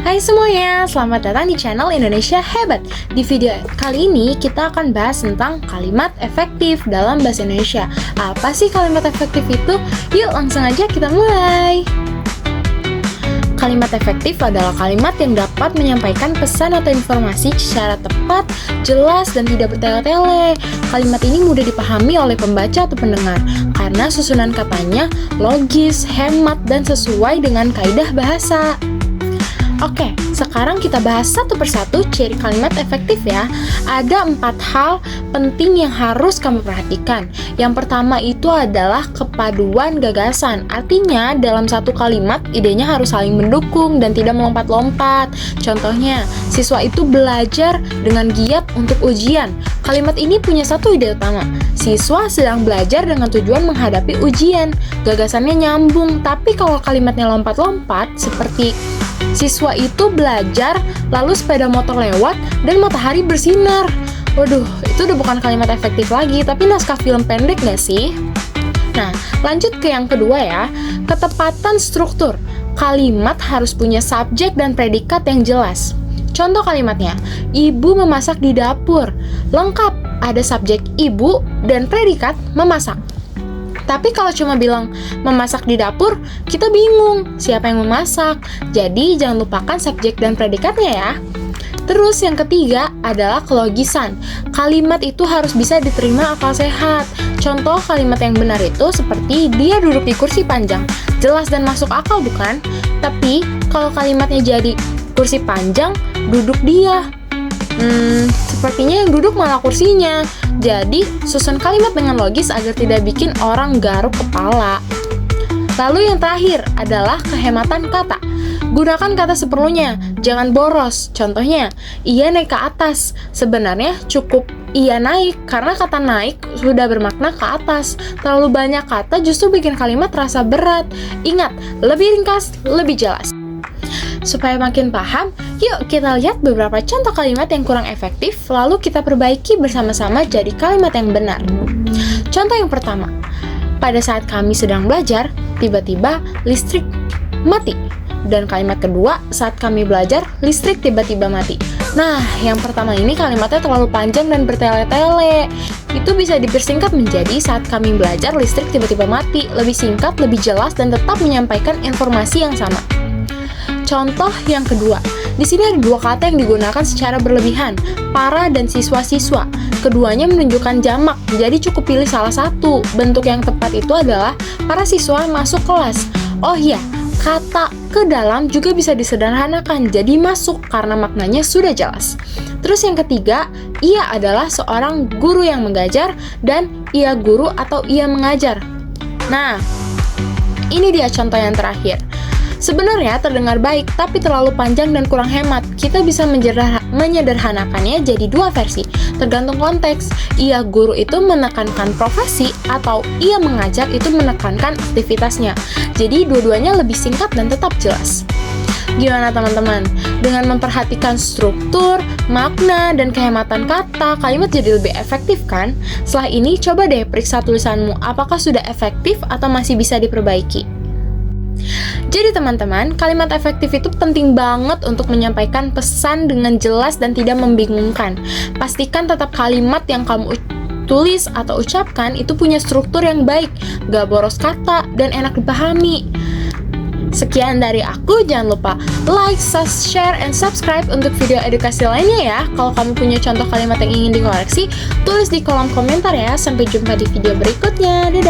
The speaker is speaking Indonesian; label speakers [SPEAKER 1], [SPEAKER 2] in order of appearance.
[SPEAKER 1] Hai semuanya, selamat datang di channel Indonesia Hebat. Di video kali ini kita akan bahas tentang kalimat efektif dalam bahasa Indonesia. Apa sih kalimat efektif itu? Yuk langsung aja kita mulai. Kalimat efektif adalah kalimat yang dapat menyampaikan pesan atau informasi secara tepat, jelas, dan tidak bertele-tele. Kalimat ini mudah dipahami oleh pembaca atau pendengar karena susunan katanya logis, hemat, dan sesuai dengan kaidah bahasa. Oke, sekarang kita bahas satu persatu ciri kalimat efektif ya. Ada 4 hal penting yang harus kamu perhatikan. Yang pertama itu adalah kepaduan gagasan. Artinya, dalam satu kalimat, idenya harus saling mendukung dan tidak melompat-lompat. Contohnya, siswa itu belajar dengan giat untuk ujian. Kalimat ini punya satu ide utama. Siswa sedang belajar dengan tujuan menghadapi ujian. Gagasannya nyambung, tapi kalau kalimatnya lompat-lompat, seperti siswa itu belajar, lalu sepeda motor lewat, dan matahari bersinar. Waduh, itu udah bukan kalimat efektif lagi, tapi naskah film pendek gak sih? Nah, lanjut ke yang kedua ya, ketepatan struktur. Kalimat harus punya subjek dan predikat yang jelas. Contoh kalimatnya, ibu memasak di dapur. Lengkap, ada subjek ibu dan predikat memasak. Tapi kalau cuma bilang memasak di dapur, kita bingung siapa yang memasak. Jadi jangan lupakan subjek dan predikatnya ya. Terus yang ketiga adalah kelogisan. Kalimat itu harus bisa diterima akal sehat. Contoh kalimat yang benar itu seperti dia duduk di kursi panjang. Jelas dan masuk akal bukan? Tapi kalau kalimatnya jadi kursi panjang, duduk dia. Sepertinya yang duduk malah kursinya. Jadi, susun kalimat dengan logis agar tidak bikin orang garuk kepala. Lalu yang terakhir adalah kehematan kata. Gunakan kata seperlunya, jangan boros. Contohnya, ia naik ke atas. Sebenarnya cukup ia naik, karena kata naik sudah bermakna ke atas. Terlalu banyak kata justru bikin kalimat terasa berat. Ingat, lebih ringkas, lebih jelas. Supaya makin paham, yuk kita lihat beberapa contoh kalimat yang kurang efektif, lalu kita perbaiki bersama-sama jadi kalimat yang benar. Contoh yang pertama, pada saat kami sedang belajar, tiba-tiba listrik mati. Dan kalimat kedua, saat kami belajar, listrik tiba-tiba mati. Nah, yang pertama ini kalimatnya terlalu panjang dan bertele-tele. Itu bisa dipersingkat menjadi saat kami belajar, listrik tiba-tiba mati. Lebih singkat, lebih jelas, dan tetap menyampaikan informasi yang sama. Contoh yang kedua, di sini ada 2 kata yang digunakan secara berlebihan, para dan siswa-siswa. Keduanya menunjukkan jamak, jadi cukup pilih salah satu. Bentuk yang tepat itu adalah para siswa masuk kelas. Oh iya, kata ke dalam juga bisa disederhanakan, jadi masuk karena maknanya sudah jelas. Terus yang ketiga, ia adalah seorang guru yang mengajar dan ia guru atau ia mengajar. Nah, ini dia contoh yang terakhir. Sebenarnya terdengar baik, tapi terlalu panjang dan kurang hemat. Kita bisa menyederhanakannya jadi 2 versi, tergantung konteks. Ia guru itu menekankan profesi, atau ia mengajar itu menekankan aktivitasnya. Jadi dua-duanya lebih singkat dan tetap jelas. Gimana teman-teman? Dengan memperhatikan struktur, makna, dan kehematan kata, kalimat jadi lebih efektif kan? Setelah ini, coba deh periksa tulisanmu, apakah sudah efektif atau masih bisa diperbaiki. Jadi teman-teman, kalimat efektif itu penting banget untuk menyampaikan pesan dengan jelas dan tidak membingungkan. Pastikan tetap kalimat yang kamu tulis atau ucapkan itu punya struktur yang baik, gak boros kata, dan enak dipahami. Sekian dari aku, jangan lupa like, share, and subscribe untuk video edukasi lainnya ya. Kalau kamu punya contoh kalimat yang ingin dikoreksi, tulis di kolom komentar ya. Sampai jumpa di video berikutnya, dadah!